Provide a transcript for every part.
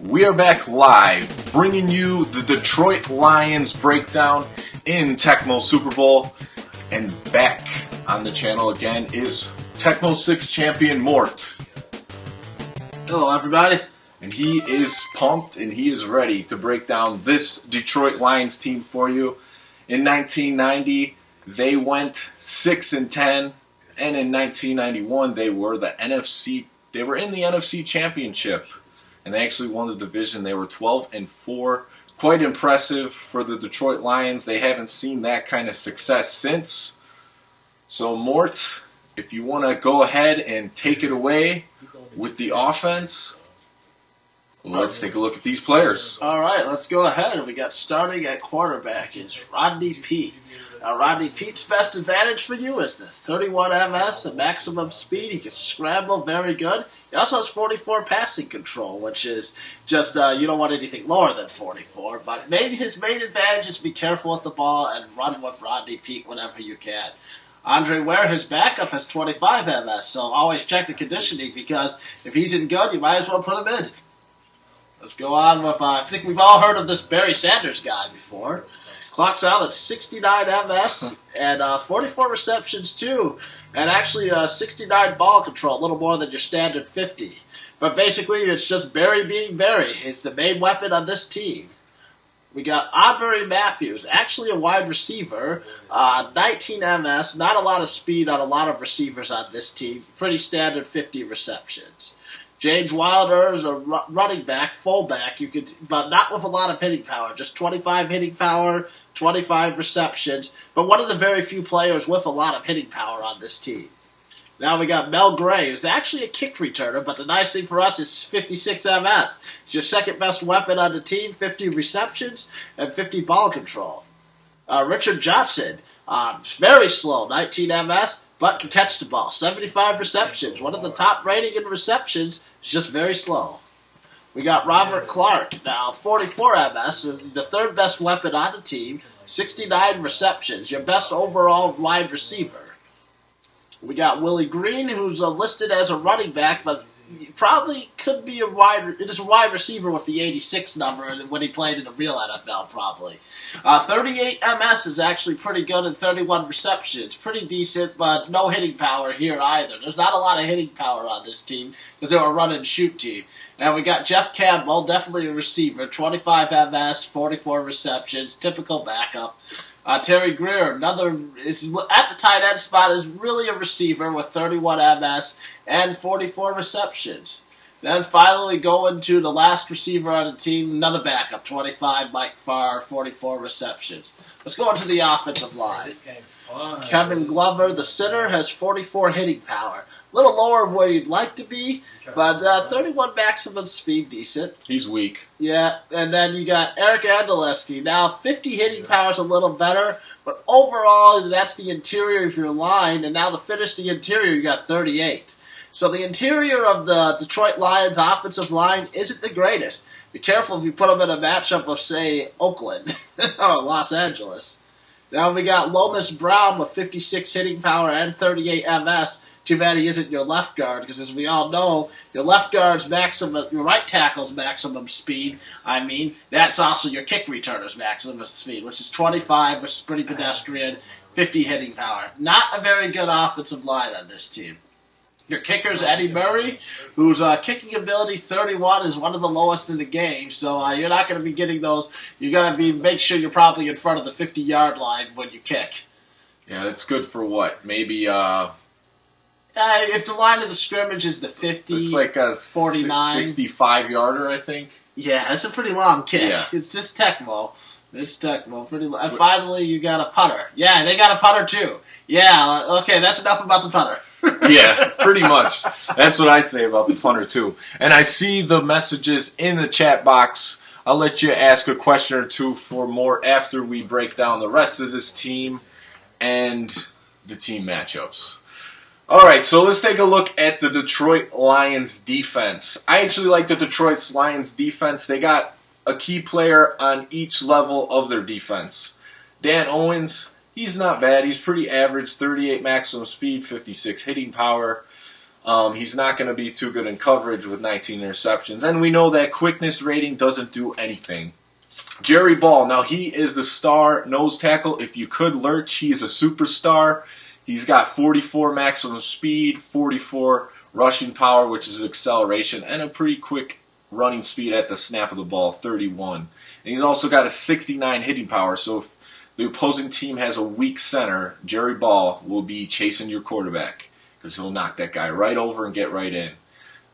We are back live, bringing you the Detroit Lions breakdown in Tecmo Super Bowl. And back on the channel again is Tecmo 6 champion Mort. Hello, everybody. And he is pumped and he is ready to break down this Detroit Lions team for you. In 1990, they went 6-10, and in 1991, they were in the NFC Championship. And they actually won the division. They were 12-4. Quite impressive for the Detroit Lions. They haven't seen that kind of success since. So, Mort, if you want to go ahead and take it away with the offense, let's take a look at these players. All right, let's go ahead. We got starting at quarterback is Rodney Peete. Now, Rodney Peete's best advantage for you is the 31 MS, the maximum speed. He can scramble very good. He also has 44 passing control, which is just, you don't want anything lower than 44. But maybe his main advantage is be careful with the ball and run with Rodney Peete whenever you can. Andre Ware, his backup, has 25 MS, so always check the conditioning because if he's in good, you might as well put him in. Let's go on with, I think we've all heard of this Barry Sanders guy before. Clocks out at 69 MS and 44 receptions too. And actually 69 ball control, a little more than your standard 50. But basically it's just Barry being Barry. He's the main weapon on this team. We got Aubrey Matthews, actually a wide receiver, 19 MS, not a lot of speed on a lot of receivers on this team. Pretty standard 50 receptions. James Wilder is a running back, fullback, but not with a lot of hitting power. Just 25 hitting power, 25 receptions, but one of the very few players with a lot of hitting power on this team. Now we got Mel Gray, who's actually a kick returner, but the nice thing for us is 56 MS. He's your second best weapon on the team, 50 receptions and 50 ball control. Richard Johnson, very slow, 19 MS, but can catch the ball. 75 receptions, one of the top rating in receptions, is just very slow. We got Robert Clark, now 44 MS, the third best weapon on the team, 69 receptions, your best overall wide receiver. We got Willie Green, who's listed as a running back, but probably could be a wide receiver with the 86 number when he played in the real NFL, probably. 38 MS is actually pretty good and 31 receptions. Pretty decent, but no hitting power here either. There's not a lot of hitting power on this team because they're a run-and-shoot team. And we got Jeff Campbell, definitely a receiver, 25 MS, 44 receptions, typical backup. Terry Greer, is at the tight end spot, is really a receiver with 31 MS and 44 receptions. Then finally going to the last receiver on the team, another backup, 25, Mike Farr, 44 receptions. Let's go into the offensive line. Kevin Glover, the center, has 44 hitting power. A little lower where you'd like to be, but 31 maximum speed, decent. He's weak. Yeah, and then you got Eric Andaleski. Now, 50 hitting power is a little better, but overall, that's the interior of your line, and now to finish the interior, you got 38. So the interior of the Detroit Lions offensive line isn't the greatest. Be careful if you put them in a matchup of, say, Oakland or Los Angeles. Now we got Lomas Brown with 56 hitting power and 38 MS. Too bad he isn't your left guard, because as we all know, your left guard's maximum, your right tackle's maximum speed, that's also your kick returner's maximum speed, which is 25, which is pretty pedestrian, 50 hitting power. Not a very good offensive line on this team. Your kicker's Eddie Murray, whose kicking ability 31 is one of the lowest in the game, so you're not going to be getting those. You got to make sure you're probably in front of the 50-yard line when you kick. Yeah, that's good for what? Maybe if the line of the scrimmage is the 50, it's like a 49. 65-yarder, I think. Yeah, it's a pretty long kick. Yeah. It's just Tecmo. It's Tecmo. Pretty long. And finally, you got a punter. Yeah, they got a punter, too. Yeah, okay, that's enough about the punter. Yeah, pretty much. That's what I say about the punter, too. And I see the messages in the chat box. I'll let you ask a question or two for more after we break down the rest of this team and the team matchups. All right, so let's take a look at the Detroit Lions defense. I actually like the Detroit Lions defense. They got a key player on each level of their defense. Dan Owens, he's not bad. He's pretty average, 38 maximum speed, 56 hitting power. He's not going to be too good in coverage with 19 interceptions. And we know that quickness rating doesn't do anything. Jerry Ball, now he is the star nose tackle. If you could lurch, he is a superstar. He's got 44 maximum speed, 44 rushing power, which is acceleration, and a pretty quick running speed at the snap of the ball, 31. And he's also got a 69 hitting power, so if the opposing team has a weak center, Jerry Ball will be chasing your quarterback because he'll knock that guy right over and get right in.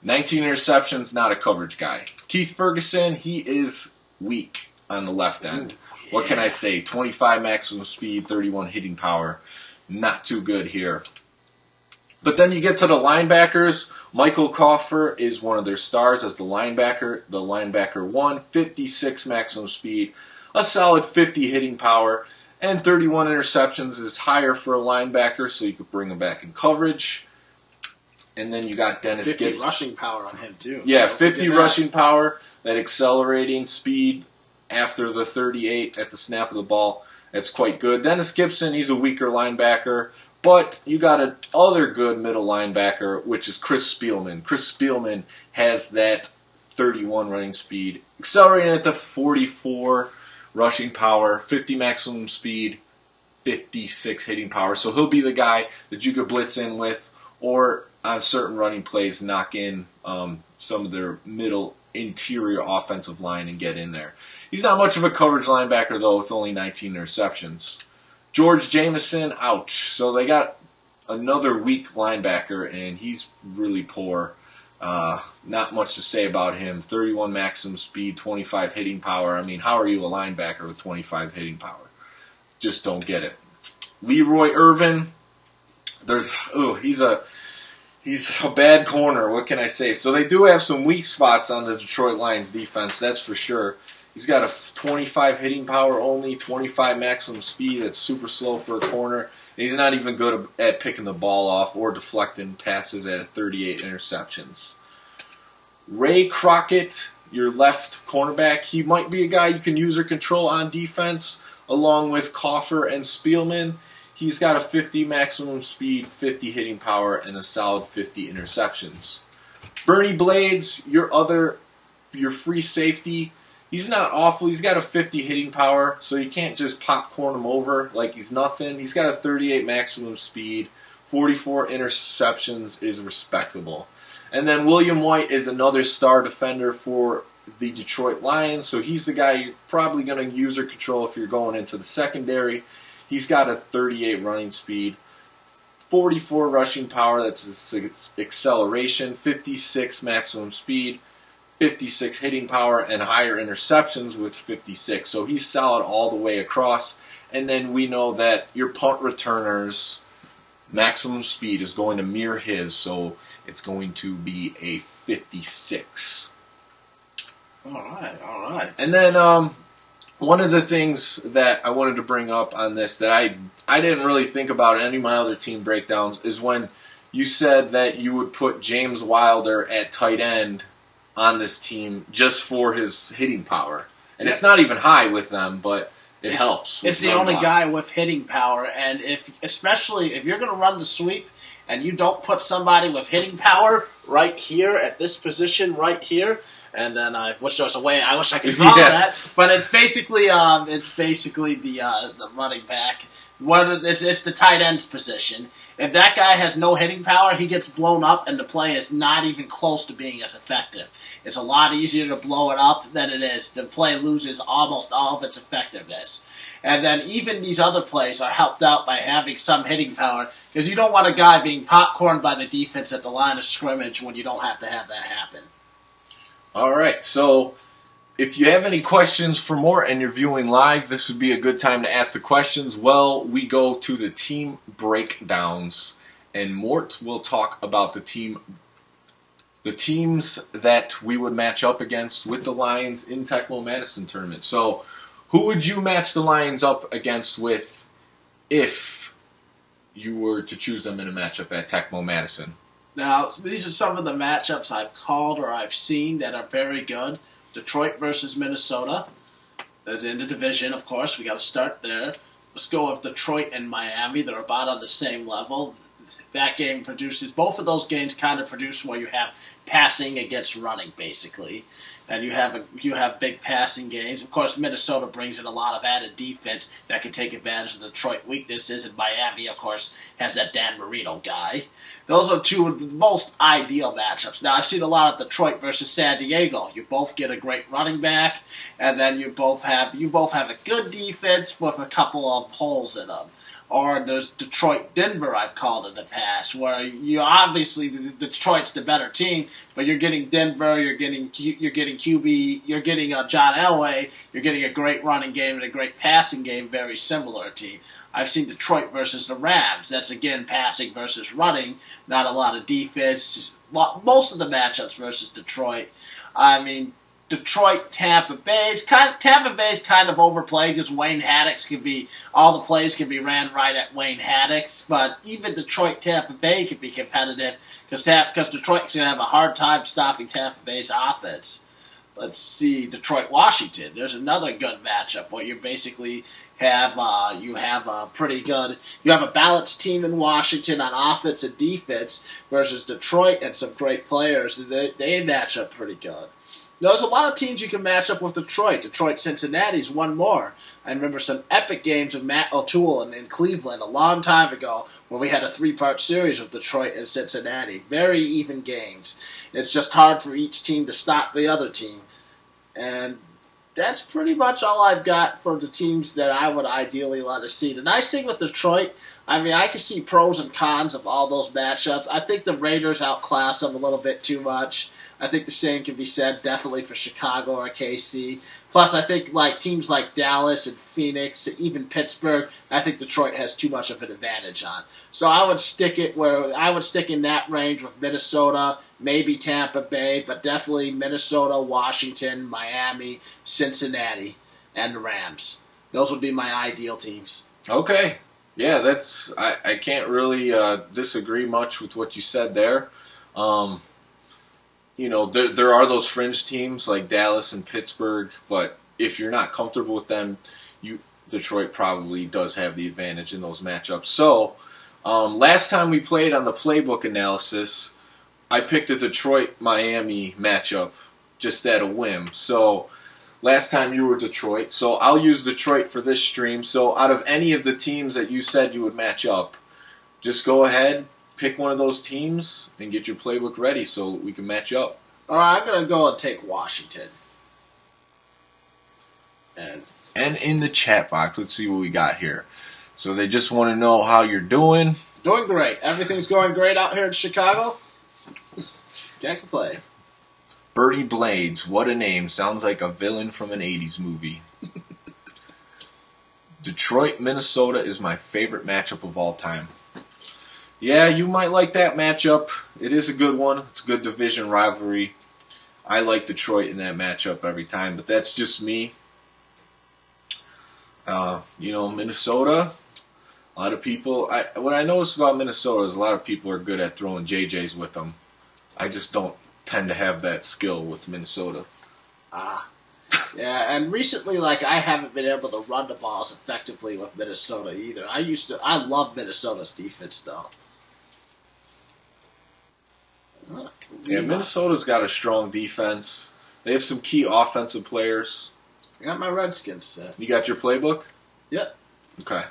19 interceptions, not a coverage guy. Keith Ferguson, he is weak on the left end. What can I say? 25 maximum speed, 31 hitting power. Not too good here. But then you get to the linebackers. Michael Cofer is one of their stars as the linebacker. The linebacker 1, 56 maximum speed, a solid 50 hitting power, and 31 interceptions is higher for a linebacker, so you could bring him back in coverage. And then you got Dennis 50 Gibson. rushing power on him, too. Yeah, 50 rushing power, that accelerating speed after the 38 at the snap of the ball. That's quite good. Dennis Gibson, he's a weaker linebacker. But you got an other good middle linebacker, which is Chris Spielman. Chris Spielman has that 31 running speed, accelerating at the 44 rushing power, 50 maximum speed, 56 hitting power. So he'll be the guy that you could blitz in with, or on certain running plays, knock in some of their middle interior offensive line and get in there. He's not much of a coverage linebacker, though, with only 19 interceptions. George Jameson, ouch. So they got another weak linebacker, and he's really poor. Not much to say about him. 31 maximum speed, 25 hitting power. I mean, how are you a linebacker with 25 hitting power? Just don't get it. Leroy Irvin, he's a bad corner. What can I say? So they do have some weak spots on the Detroit Lions defense, that's for sure. He's got a 25 hitting power only, 25 maximum speed. That's super slow for a corner. And he's not even good at picking the ball off or deflecting passes at 38 interceptions. Ray Crockett, your left cornerback, he might be a guy you can use or control on defense, along with Cofer and Spielman. He's got a 50 maximum speed, 50 hitting power, and a solid 50 interceptions. Bernie Blades, your free safety. He's not awful. He's got a 50 hitting power, so you can't just popcorn him over like he's nothing. He's got a 38 maximum speed. 44 interceptions is respectable. And then William White is another star defender for the Detroit Lions, so he's the guy you're probably going to use or control if you're going into the secondary. He's got a 38 running speed, 44 rushing power, that's his acceleration, 56 maximum speed, 56 hitting power, and higher interceptions with 56. So he's solid all the way across. And then we know that your punt returner's maximum speed is going to mirror his, so it's going to be a 56. All right. And then one of the things that I wanted to bring up on this that I didn't really think about in any of my other team breakdowns is when you said that you would put James Wilder at tight end on this team just for his hitting power. And it's not even high with them, but it helps. It's the only guy with hitting power, and especially if you're going to run the sweep and you don't put somebody with hitting power right here at this position right here, and then I wish there was a way. I wish I could draw that, but it's basically the running back. It's the tight end's position. If that guy has no hitting power, he gets blown up, and the play is not even close to being as effective. It's a lot easier to blow it up than it is. The play loses almost all of its effectiveness. And then even these other plays are helped out by having some hitting power, because you don't want a guy being popcorned by the defense at the line of scrimmage when you don't have to have that happen. All right, so if you have any questions for Mort and you're viewing live, this would be a good time to ask the questions. Well, we go to the team breakdowns, and Mort will talk about the teams that we would match up against with the Lions in Tecmo Madison tournament. So, who would you match the Lions up against with if you were to choose them in a matchup at Tecmo Madison? Now, these are some of the matchups I've called or I've seen that are very good. Detroit versus Minnesota. That's in the division, of course. We got to start there. Let's go with Detroit and Miami. They're about on the same level. that game produces, both of those games kind of produce where you have passing against running, basically. And you have big passing games. Of course, Minnesota brings in a lot of added defense that can take advantage of the Detroit weaknesses, and Miami, of course, has that Dan Marino guy. Those are two of the most ideal matchups. Now, I've seen a lot of Detroit versus San Diego. You both get a great running back, and then you both have a good defense with a couple of holes in them. Or there's Detroit-Denver, I've called in the past, where you obviously Detroit's the better team, but you're getting Denver, you're getting QB, you're getting John Elway, you're getting a great running game and a great passing game, very similar team. I've seen Detroit versus the Rams. That's again passing versus running, not a lot of defense. Most of the matchups versus Detroit. I mean, Detroit, Tampa Bay is kind of overplayed because Wayne Haddix all the plays can be ran right at Wayne Haddix, but even Detroit, Tampa Bay can be competitive because Detroit's going to have a hard time stopping Tampa Bay's offense. Let's see, Detroit, Washington. There's another good matchup where you basically have you have a balanced team in Washington on offense and defense versus Detroit and some great players. They match up pretty good. There's a lot of teams you can match up with Detroit. Detroit, Cincinnati's one more. I remember some epic games of Matt O'Toole in Cleveland a long time ago where we had a 3-part series with Detroit and Cincinnati. Very even games. It's just hard for each team to stop the other team. And that's pretty much all I've got for the teams that I would ideally want to see. The nice thing with Detroit, I mean, I can see pros and cons of all those matchups. I think the Raiders outclass them a little bit too much. I think the same can be said definitely for Chicago or KC. Plus, I think teams like Dallas and Phoenix, even Pittsburgh, I think Detroit has too much of an advantage on. So I would stick in that range with Minnesota, maybe Tampa Bay, but definitely Minnesota, Washington, Miami, Cincinnati, and the Rams. Those would be my ideal teams. Okay. Yeah, I can't really disagree much with what you said there. There are those fringe teams like Dallas and Pittsburgh, but if you're not comfortable with them, Detroit probably does have the advantage in those matchups. So, last time we played on the playbook analysis, I picked a Detroit-Miami matchup just at a whim. So, last time you were Detroit, so I'll use Detroit for this stream. So, out of any of the teams that you said you would match up, just go ahead, pick one of those teams and get your playbook ready so we can match up. All right, I'm going to go and take Washington. And in the chat box, let's see what we got here. So they just want to know how you're doing. Doing great. Everything's going great out here in Chicago. Can't complain. Bertie Blades, what a name. Sounds like a villain from an 80s movie. Detroit, Minnesota is my favorite matchup of all time. Yeah, you might like that matchup. It is a good one. It's a good division rivalry. I like Detroit in that matchup every time, but that's just me. Minnesota, a lot of people... what I notice about Minnesota is a lot of people are good at throwing JJs with them. I just don't tend to have that skill with Minnesota. Yeah, and recently, I haven't been able to run the balls effectively with Minnesota either. I love Minnesota's defense, though. Yeah, Minnesota's got a strong defense. They have some key offensive players. I got my Redskins set. You got your playbook? Yep. Okay.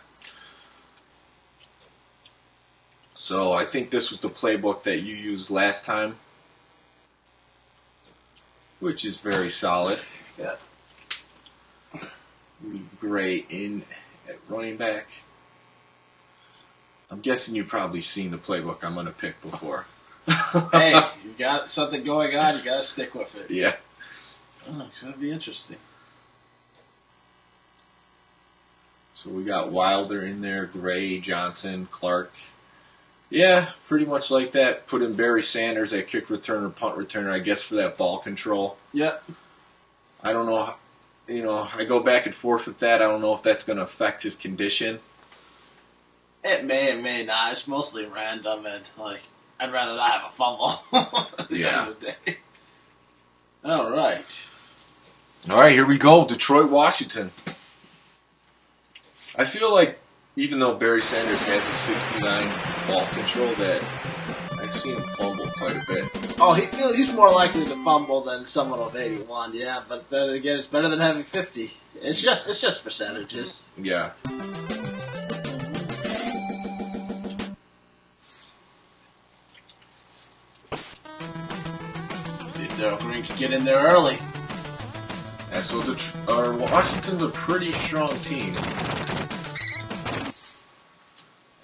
So I think this was the playbook that you used last time, which is very solid. Yeah. Great in at running back. I'm guessing you've probably seen the playbook I'm going to pick before. Hey, you got something going on, you got to stick with it. Yeah. Oh, it's going to be interesting. So we got Wilder in there, Gray, Johnson, Clark. Yeah, pretty much like that. Put in Barry Sanders at kick returner, punt returner, I guess, for that ball control. Yep. I don't know. I go back and forth with that. I don't know if that's going to affect his condition. It may not. It's mostly random, and I'd rather not have a fumble. Yeah. All right. All right, here we go. Detroit, Washington. I feel like, even though Barry Sanders has a 69 ball control, that I've seen him fumble quite a bit. Oh, he's more likely to fumble than someone of 81, yeah. But then again, it's better than having 50. It's just percentages. Yeah. See if Darryl Green can get in there early. And so Washington's a pretty strong team.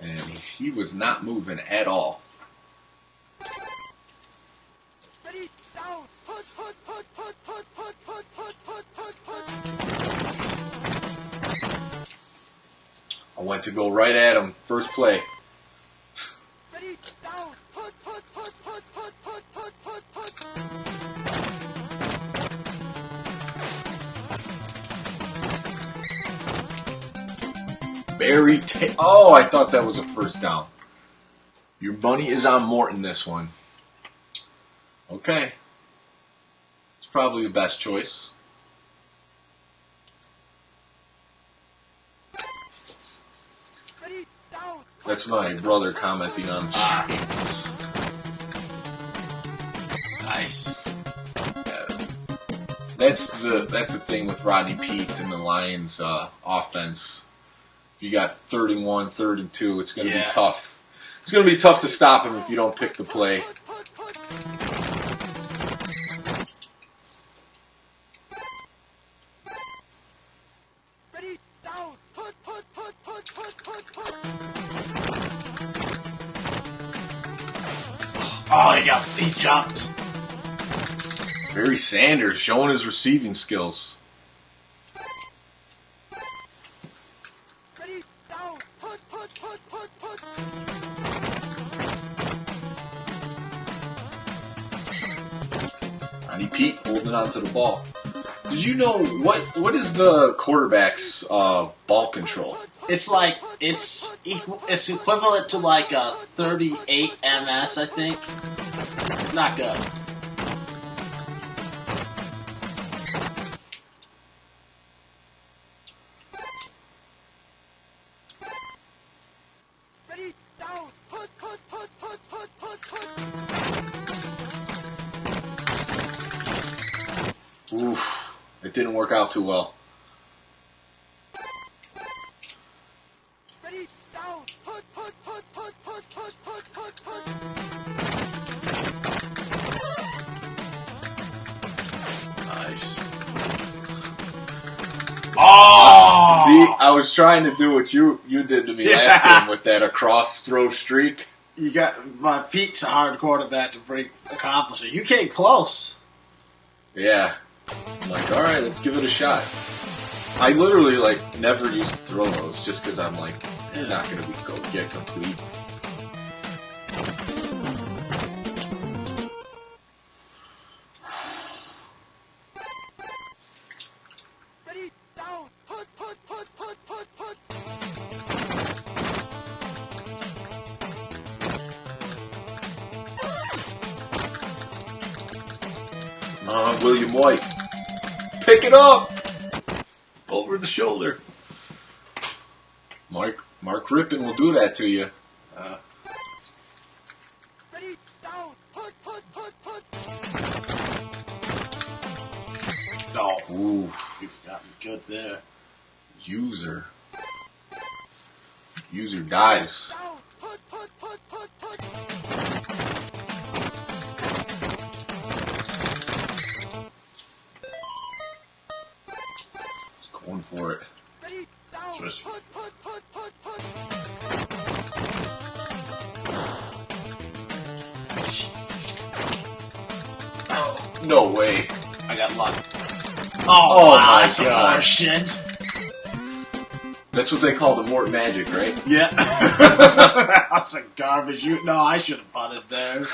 And he was not moving at all. I went to go right at him. First play. Oh, I thought that was a first down. Your money is on Mort in this one. Okay. It's probably the best choice. That's my brother commenting on the stream. Nice. That's the thing with Rodney Peete and the Lions offense. If you got 31, 3rd and 2, it's going to be tough. It's going to be tough to stop him if you don't pick the play. Oh, he's jumped. Barry Sanders showing his receiving skills. Rodney Peete holding on to the ball. Did you know what is the quarterback's ball control? It's like it's equivalent to like a 38 MS, I think. It's not good. Oof, it didn't work out too well. Nice. Oh! See, I was trying to do what you did to me last game with that across throw streak. You got Pete's a hard quarterback to accomplish it. You came close. Yeah. I'm like, all right, let's give it a shot. I literally never used to throw those just because I'm like, they're not going to get complete. William White. Pick it up! Over the shoulder. Mark Rippon will do that to you. Oh, ooh, you've gotten good there. User dives. Going for it. No way. I got luck. Oh my that's God. some more shit. That's what they call the Mort magic, right? Yeah. That's some garbage. I should have punted there.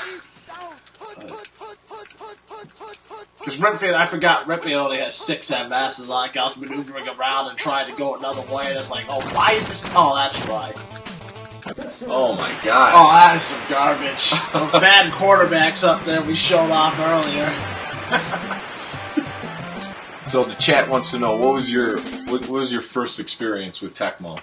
Because Redfield, I forgot Redfield only has 6 MS, and like I was maneuvering around and trying to go another way, and it's like, oh, why is this? Oh, that's right. Oh my God. Oh, that is some garbage. Those bad quarterbacks up there we showed off earlier. So the chat wants to know what was your first experience with Tecmo?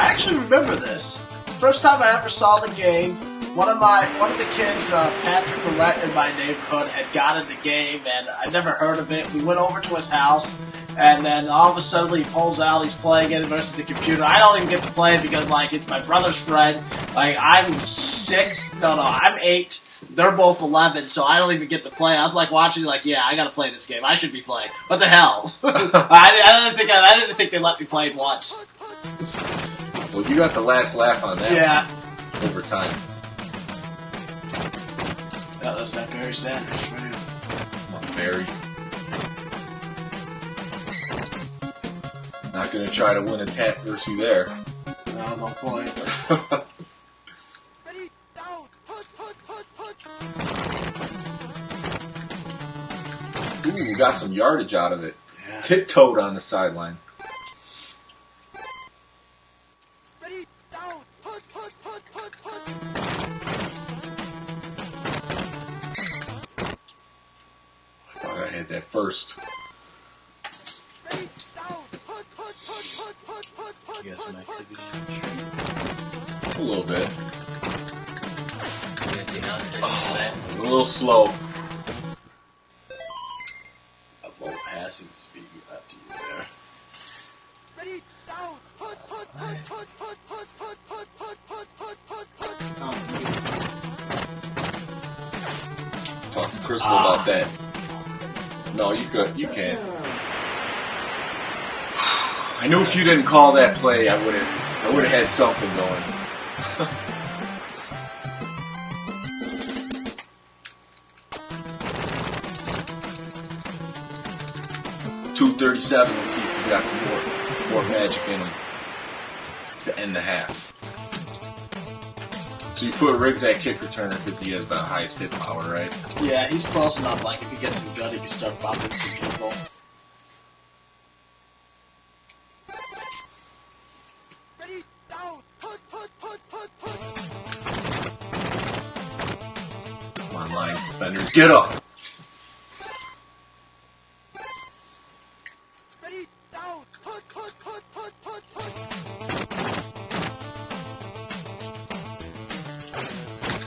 I actually remember this. First time I ever saw the game, one of the kids, Patrick or Rhett in my neighborhood, had gotten the game, and I never heard of it. We went over to his house, and then all of a sudden he pulls out, he's playing it versus the computer. I don't even get to play it because, like, it's my brother's friend. Like, I'm 6, I'm 8. They're both 11, so I don't even get to play. I was like watching, like, yeah, I gotta play this game. I should be playing. What the hell? I didn't think they let me play it once. Well, you got the last laugh on that. Yeah. Over time. Yeah, that's not Barry Sanders for you. Come on, Barry. Not gonna try to win a tap versus you there. No point. Ooh, we got some yardage out of it. Yeah. Tiptoed on the sideline. I thought I had that first. You got some activity? A little bit. Oh, it was a little slow. A low passing speed up to you there. Talk to Crystal about that. No, you can't. I knew if you didn't call that play, I would have had something going. 2:37. Let's see if he's got some more magic in him to end the half. So you put Riggs at kick returner because he has the highest hit power, right? Yeah, he's close enough. Like, if he gets some good, he can start bumping some people. Come on, Lions defenders, get up!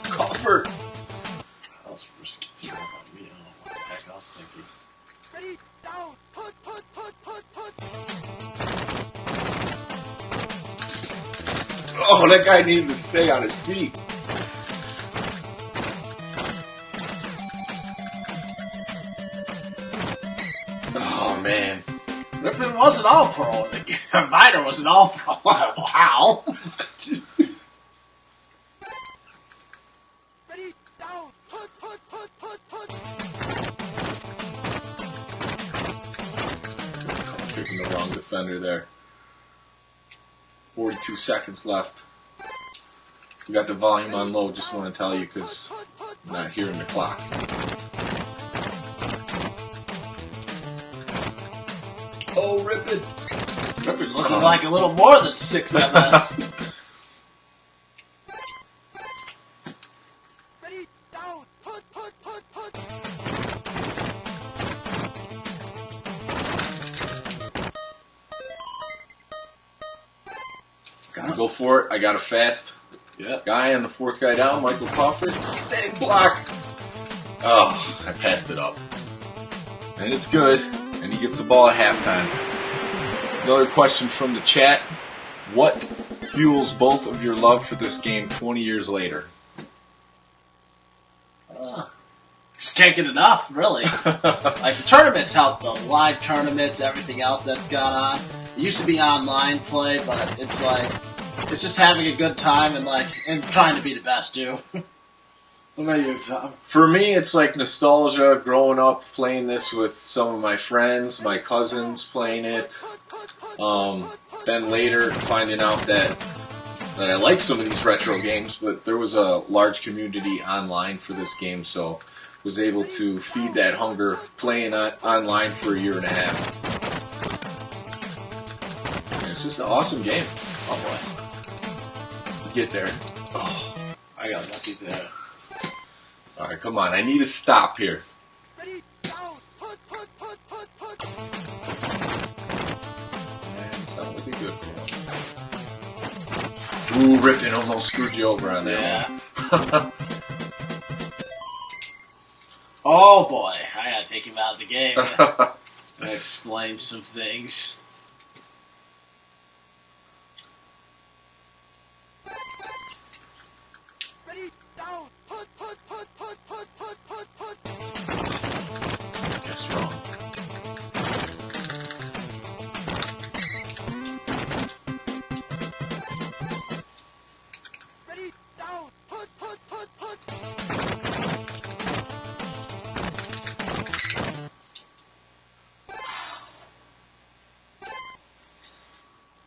Cofer! That was risky throw by me. I don't know what the heck I was thinking. Oh, that guy needed to stay on his feet. Oh, man. Rippin wasn't all pro. Viner wasn't all pro. I don't know how. Picking the wrong defender there. 42 seconds left. You got the volume on low, just want to tell you because I'm not hearing the clock. Oh, rip it. Rippin looking like a little more than 6 MS. Gotta go for it. I got a fast guy on the fourth guy down, Michael Cofer. Big block. Oh, I passed it up. And it's good. And he gets the ball at halftime. Another question from the chat. What fuels both of your love for this game 20 years later? Just can't get enough, really. Like, the tournaments help, though. The live tournaments, everything else that's gone on. It used to be online play, but it's like, it's just having a good time and trying to be the best, too. What about you, Tom? For me, it's like nostalgia, growing up playing this with some of my friends, my cousins playing it. Then later finding out that I like some of these retro games, but there was a large community online for this game, so was able to feed that hunger playing online for a year and a half. And it's just an awesome game. Oh, boy. Get there. Oh, I got lucky there. All right, come on. I need a stop here. And it's not looking good for him. Ooh, Rippin almost screwed you over on that one. Oh boy, I gotta take him out of the game. I explain some things. Ready, down, put. That's wrong. Ready, down, put.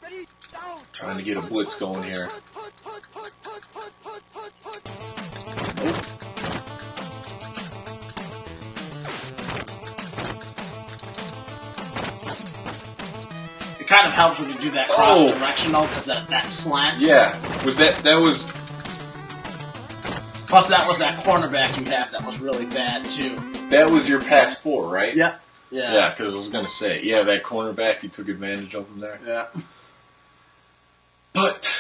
Ready, down. Trying to get a blitz going here. It kind of helps when you do that cross-directional, because that slant. Yeah. That was... Plus, that was that cornerback you have that was really bad, too. That was your pass 4, right? Yep. Yeah. Yeah, because I was going to say, yeah, that cornerback, you took advantage of him there. Yeah. But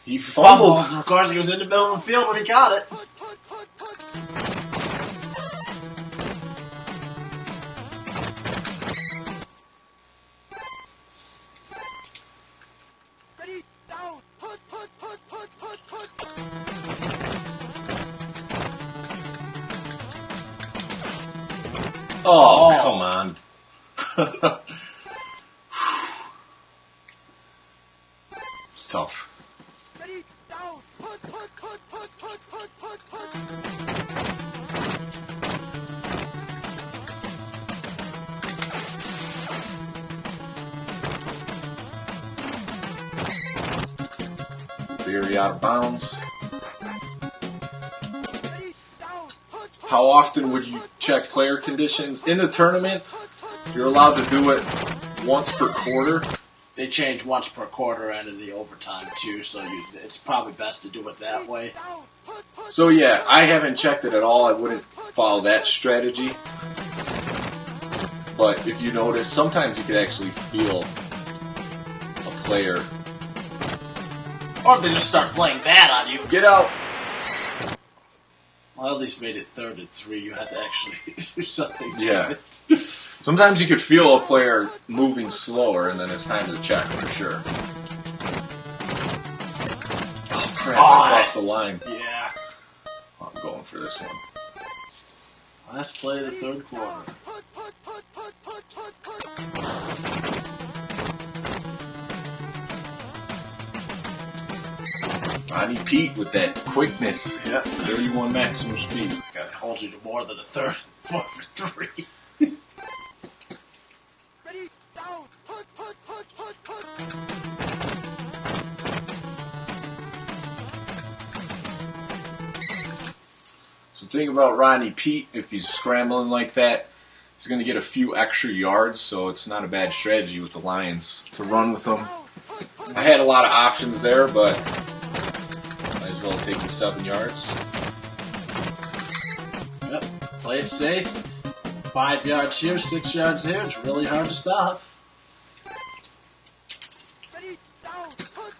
he fumbled. Of course, he was in the middle of the field when he got it. Ready, down, put. Oh, come on. It's tough. Ready, down, put. Very out of bounds. Ready, down, put. How often would you check player conditions? In the tournament, you're allowed to do it once per quarter. They change once per quarter and in the overtime, too, so it's probably best to do it that way. Down, put. So yeah, I haven't checked it at all. I wouldn't follow that strategy. But if you notice, sometimes you could actually feel a player. Or they just start playing bad on you. Get out! Well, at least made it 3rd and 3. You had to actually do something. Yeah. Sometimes you could feel a player moving slower, and then it's time to check for sure. Oh crap! I crossed the line. Yeah. I'm going for this one. Last play of the 3rd quarter. Rodney Peete with that quickness. Yep. 31 maximum speed. Gotta hold you to more than a 3rd. 4 for 3. Ready, down, put. So the thing about Rodney Peete, if he's scrambling like that, he's going to get a few extra yards, so it's not a bad strategy with the Lions to run with him. I had a lot of options there, but might as well take the 7 yards. Yep. Play it safe. 5 yards here, 6 yards here. It's really hard to stop. Ready, down, put.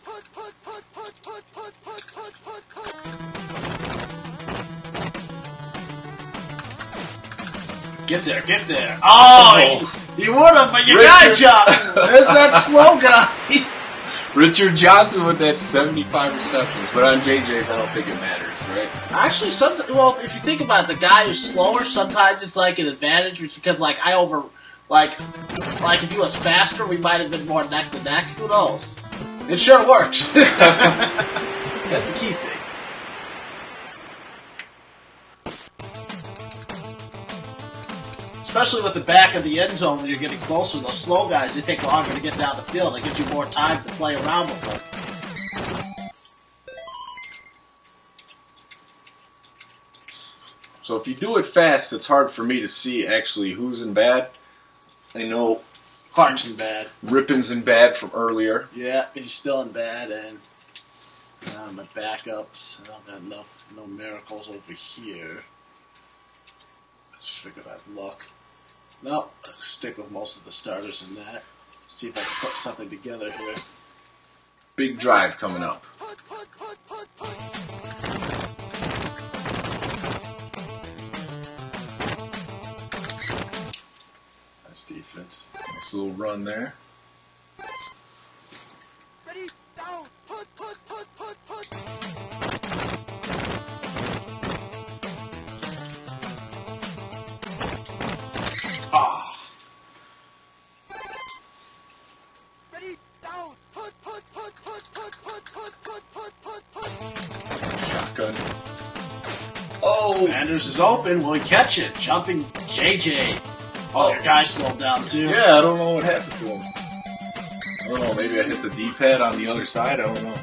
Get there. Oh, he would have, but your guy jumped. There's that slow guy. Richard Johnson with that 75 receptions, but on JJ's, I don't think it matters, right? Actually, if you think about it, the guy who's slower, sometimes it's like an advantage, because if he was faster, we might have been more neck to neck. Who knows? It sure works. That's the key thing. Especially with the back of the end zone when you're getting closer, those slow guys, they take longer to get down the field. It gives you more time to play around with them. So if you do it fast, it's hard for me to see actually who's in bad. I know Clark's in bad. Rippin's in bad from earlier. Yeah, he's still in bad, and my backups. I don't got no miracles over here. Let's figure out luck. No, I'll stick with most of the starters in that. See if I can put something together here. Big drive coming up. Nice little run there. Ready, down, put. Ah. Ready, down, put. Shotgun. Oh! Sanders is open. Will he catch it? Jumping JJ. Oh, your guy slowed down too. Yeah, I don't know what happened to him. I don't know, maybe I hit the D-pad on the other side, I don't know.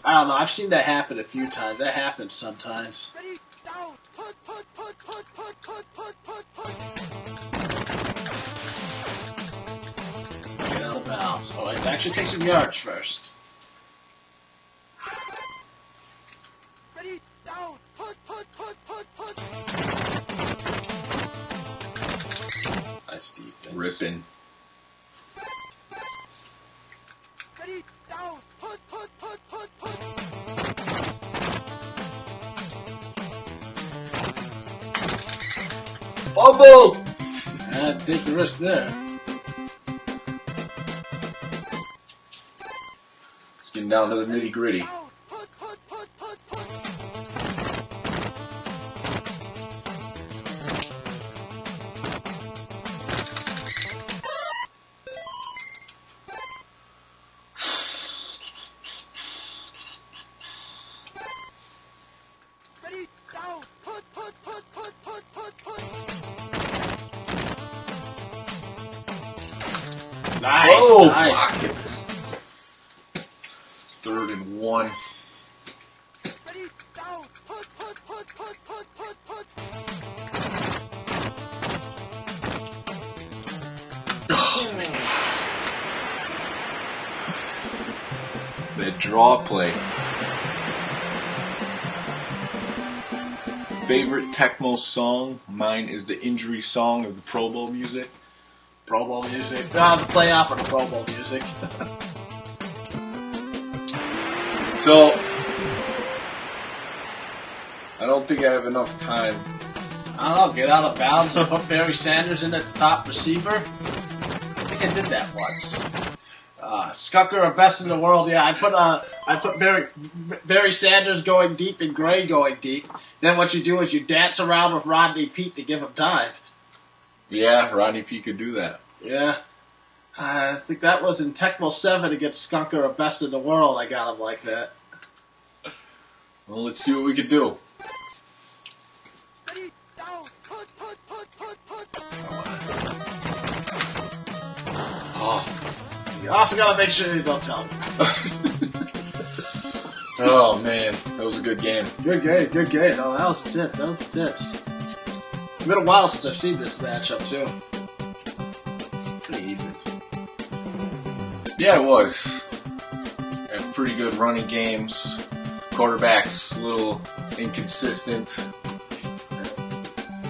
I don't know. I've seen that happen a few times. That happens sometimes. Ready, down, put. Get out of bounds. Oh, it actually takes some yards first. Ready, down, put. Nice defense. Ripping. Ready, down, put. Fumble! Take the risk there. It's getting down to the nitty-gritty. Down, put. Ready, down, put. Nice. Oh, nice. block it. 3rd and 1. Ready, down, put. That draw play. Favorite Tecmo song? Mine is the injury song of the Pro Bowl music. Pro Bowl music. The playoff or the Pro Bowl music. So, I don't think I have enough time. I don't know. Get out of bounds and put Barry Sanders in at the top receiver. I think I did that once. Skunker or best in the world. Yeah, I put Barry Sanders going deep and Gray going deep. Then what you do is you dance around with Rodney Peete to give him time. Yeah, Rodney Peete could do that. Yeah. I think that was in Tecmo 7 against Skunker or best in the world. I got him like that. Well, let's see what we can do. Ready, down, put. Oh, You also got to make sure you don't tell me. oh man, that was a good game. Good game. Oh, that was the tits. It's been a while since I've seen this matchup, too. Pretty even. Yeah, it was. Had pretty good running games. Quarterbacks a little inconsistent.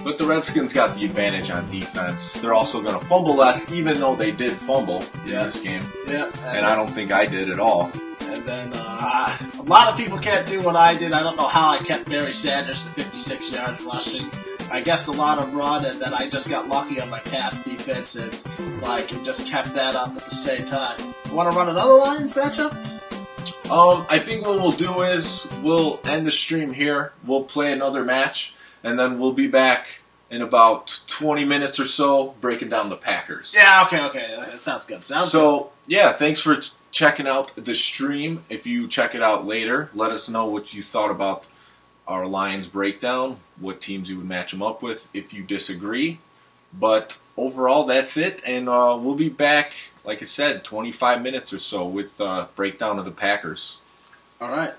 But the Redskins got the advantage on defense. They're also going to fumble less, even though they did fumble in this game. Yeah. And I don't think I did at all. And then a lot of people can't do what I did. I don't know how I kept Barry Sanders to 56 yards rushing. I guessed a lot of run, and then I just got lucky on my pass defense and just kept that up at the same time. You want to run another Lions matchup? I think what we'll do is we'll end the stream here. We'll play another match, and then we'll be back in about 20 minutes or so breaking down the Packers. Yeah, okay. That sounds good. Yeah, thanks for checking out the stream. If you check it out later, let us know what you thought about our Lions breakdown, what teams you would match them up with if you disagree. But overall, that's it, and we'll be back, like I said, 25 minutes or so with breakdown of the Packers. All right.